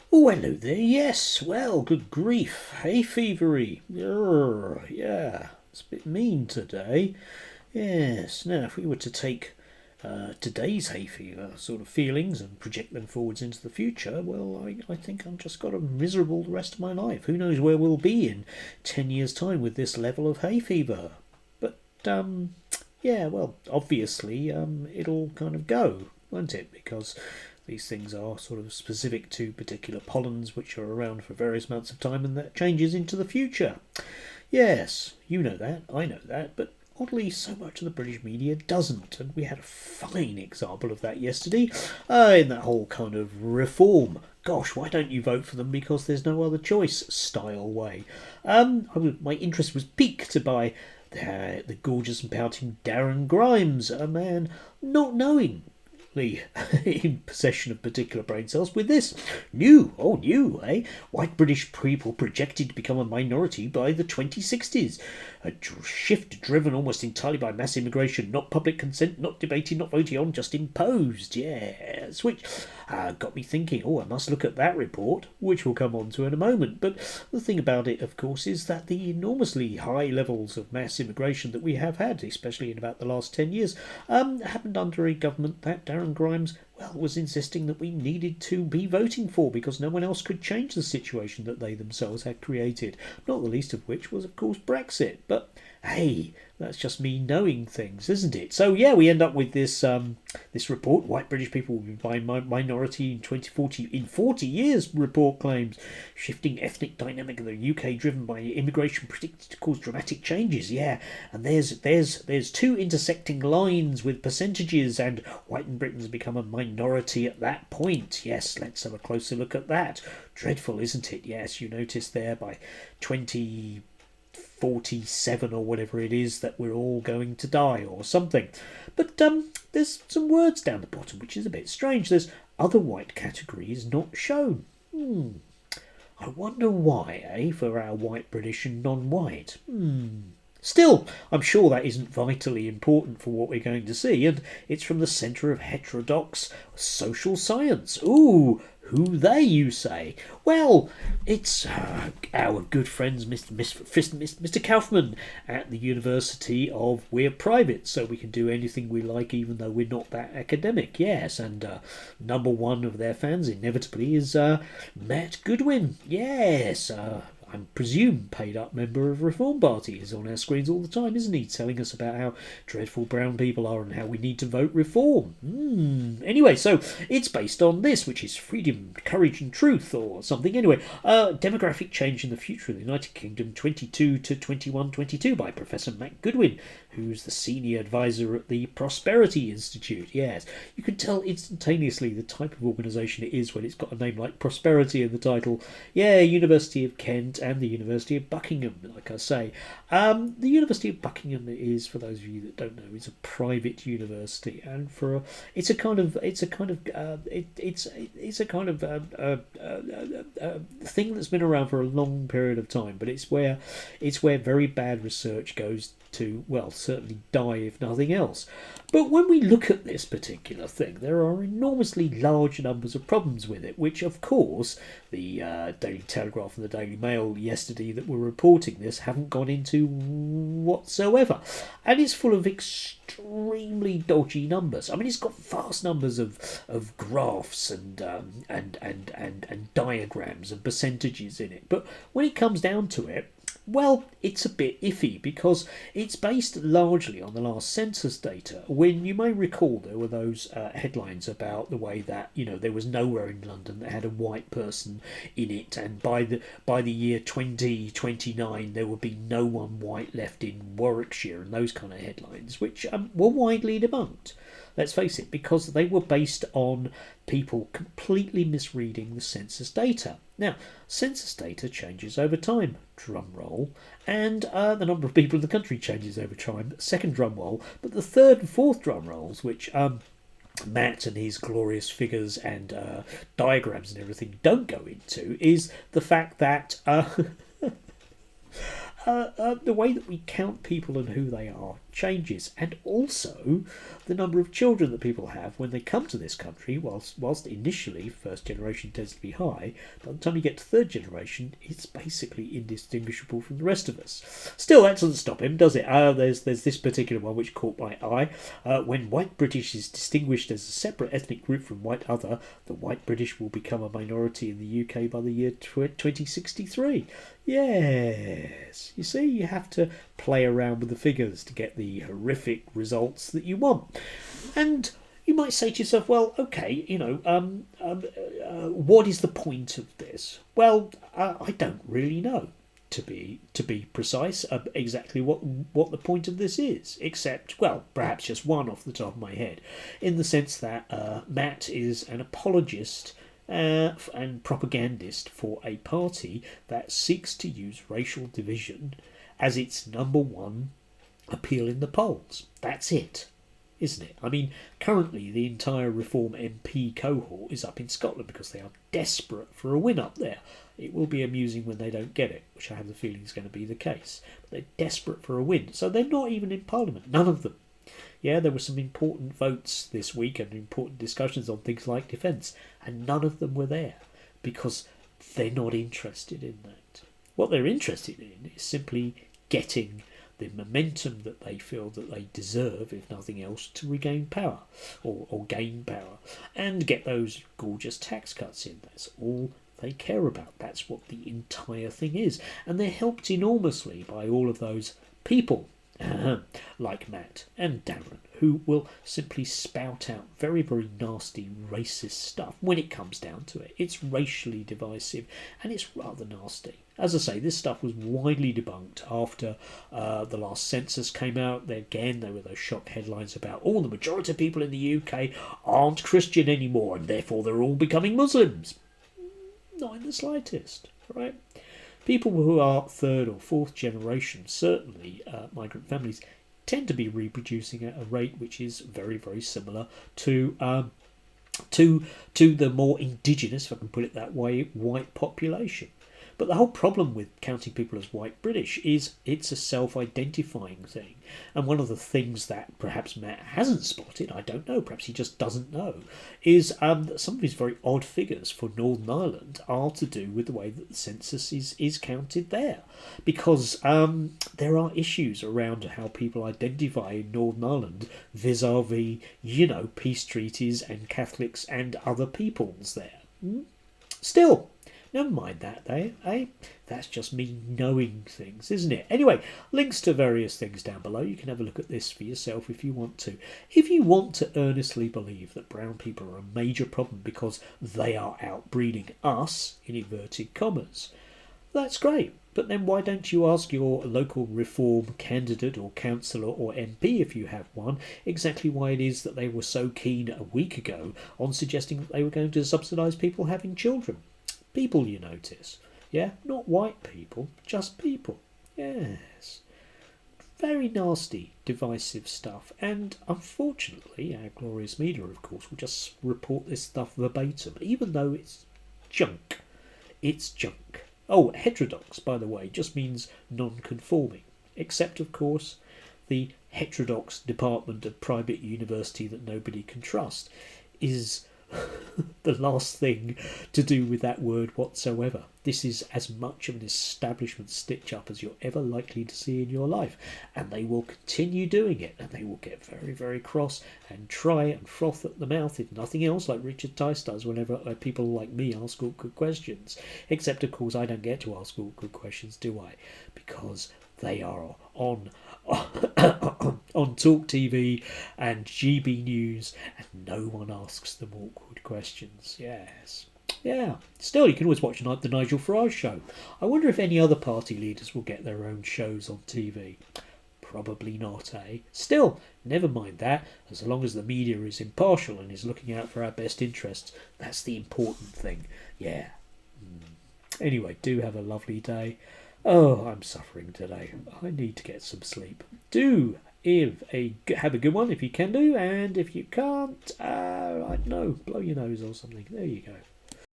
Oh, hello there. Yes, well, good grief. Hay fevery. Yeah, it's a bit mean today. Yes, now if we were to take today's hay fever sort of feelings and project them forwards into the future, well, I think I've just got a miserable rest of my life. Who knows where we'll be in 10 years' time with this level of hay fever? But, yeah, well, obviously, it'll kind of go, won't it? Because these things are sort of specific to particular pollens which are around for various amounts of time and that changes into the future. Yes, you know that, I know that, but oddly so much of the British media doesn't, and we had a fine example of that yesterday in that whole kind of reform. Gosh, why don't you vote for them because there's no other choice style way? My interest was piqued by the gorgeous and pouting Darren Grimes, a man not knowing in possession of particular brain cells with this new, eh? White British people projected to become a minority by the 2060s. A shift driven almost entirely by mass immigration, not public consent, not debated, not voted on, just imposed. Yes, which got me thinking, I must look at that report, which we'll come on to in a moment. But the thing about it, of course, is that the enormously high levels of mass immigration that we have had, especially in about the last 10 years, happened under a government that Darren Grimes, was insisting that we needed to be voting for because no one else could change the situation that they themselves had created, not the least of which was, of course, Brexit. But hey, that's just me knowing things, isn't it? So yeah, we end up with this report. White British people will be by minority in 2040 in 40 years. Report claims shifting ethnic dynamic of the UK driven by immigration predicted to cause dramatic changes. Yeah, and there's two intersecting lines with percentages, and white Britain's become a minority at that point. Yes, let's have a closer look at that. Dreadful, isn't it? Yes, you notice there by 2047 or whatever it is that we're all going to die or something. But there's some words down the bottom which is a bit strange. There's other white categories not shown. I wonder why, for our white British and non-white. Still, I'm sure that isn't vitally important for what we're going to see, and it's from the Centre of Heterodox Social Science. Ooh, who they, you say? Well, it's our good friends, Mr. Kaufman at the University of We're Private, so we can do anything we like even though we're not that academic, yes. And number one of their fans, inevitably, is Matt Goodwin. Yes, I presume paid up member of Reform Party is on our screens all the time, isn't he? Telling us about how dreadful brown people are and how we need to vote reform. Anyway, so it's based on this, which is freedom, courage and truth or something. Anyway, demographic change in the future of the United Kingdom 22 to 2122 by Professor Matt Goodwin, who's the senior advisor at the Prosperity Institute. Yes, you can tell instantaneously the type of organisation it is when it's got a name like Prosperity in the title. Yeah, University of Kent and the University of Buckingham, like I say. The University of Buckingham is, for those of you that don't know, is a private university, and it's a kind of thing that's been around for a long period of time, but it's where very bad research goes to, well, certainly die if nothing else. But when we look at this particular thing, there are enormously large numbers of problems with it, which, of course, the Daily Telegraph and the Daily Mail yesterday that were reporting this haven't gone into whatsoever. And it's full of extremely dodgy numbers. I mean, it's got vast numbers of graphs and diagrams and percentages in it. But when it comes down to it, well, it's a bit iffy because it's based largely on the last census data. When you may recall, there were those headlines about the way that there was nowhere in London that had a white person in it, and by the year 2029 there would be no one white left in Warwickshire, and those kind of headlines, which were widely debunked. Let's face it, because they were based on people completely misreading the census data. Now, census data changes over time, drum roll, and the number of people in the country changes over time, second drum roll, but the third and fourth drum rolls, which Matt and his glorious figures and diagrams and everything don't go into, is the fact that the way that we count people and who they are changes, and also the number of children that people have when they come to this country. Whilst initially first generation tends to be high, by the time you get to third generation, it's basically indistinguishable from the rest of us. Still, that doesn't stop him, does it? There's this particular one which caught my eye. When white British is distinguished as a separate ethnic group from white other, the white British will become a minority in the UK by the year 2063. Yes, you see, you have to play around with the figures to get the horrific results that you want. And you might say to yourself, well, okay, what is the point of this? Well, I don't really know, to be precise, exactly what the point of this is, except, well, perhaps just one off the top of my head, in the sense that Matt is an apologist and propagandist for a party that seeks to use racial division as its number one appeal in the polls. That's it, isn't it? I mean, currently the entire Reform MP cohort is up in Scotland because they are desperate for a win up there. It will be amusing when they don't get it, which I have the feeling is going to be the case. But they're desperate for a win, so they're not even in Parliament, none of them. Yeah, there were some important votes this week and important discussions on things like defence, and none of them were there because they're not interested in that. What they're interested in is simply getting the momentum that they feel that they deserve, if nothing else, to regain power or gain power and get those gorgeous tax cuts in. That's all they care about. That's what the entire thing is. And they're helped enormously by all of those people like Matt and Darren, who will simply spout out very, very nasty racist stuff when it comes down to it. It's racially divisive and it's rather nasty. As I say, this stuff was widely debunked after the last census came out. There were those shock headlines about, the majority of people in the UK aren't Christian anymore and therefore they're all becoming Muslims. Not in the slightest, right? People who are third or fourth generation, certainly migrant families, tend to be reproducing at a rate which is very, very similar to the more indigenous, if I can put it that way, white population. But the whole problem with counting people as white British is it's a self-identifying thing. And one of the things that perhaps Matt hasn't spotted, I don't know, perhaps he just doesn't know, is that some of his very odd figures for Northern Ireland are to do with the way that the census is counted there. Because there are issues around how people identify in Northern Ireland vis-a-vis, peace treaties and Catholics and other peoples there. Still, never mind that, eh? That's just me knowing things, isn't it? Anyway, links to various things down below. You can have a look at this for yourself if you want to. If you want to earnestly believe that brown people are a major problem because they are outbreeding us, in inverted commas, that's great. But then why don't you ask your local Reform candidate or councillor or MP, if you have one, exactly why it is that they were so keen a week ago on suggesting that they were going to subsidise people having children? People, you notice. Yeah, not white people, just people. Yes. Very nasty, divisive stuff. And unfortunately, our glorious media, of course, will just report this stuff verbatim, even though it's junk. It's junk. Oh, heterodox, by the way, just means non-conforming. Except, of course, the heterodox department of private university that nobody can trust is the last thing to do with that word whatsoever. This is as much of an establishment stitch-up as you're ever likely to see in your life, and they will continue doing it, and they will get very, very cross and try and froth at the mouth, if nothing else, like Richard Tice does whenever people like me ask awkward questions. Except, of course, I don't get to ask awkward questions, do I? Because they are on Talk TV and GB News, and no one asks them awkward questions. Yes. Yeah. Still, you can always watch the Nigel Farage show. I wonder if any other party leaders will get their own shows on TV. Probably not, eh? Still, never mind that. As long as the media is impartial and is looking out for our best interests, that's the important thing. Yeah. Anyway, do have a lovely day. Oh, I'm suffering today. I need to get some sleep. Have a good one if you can do, and if you can't, I don't know, blow your nose or something. There you go.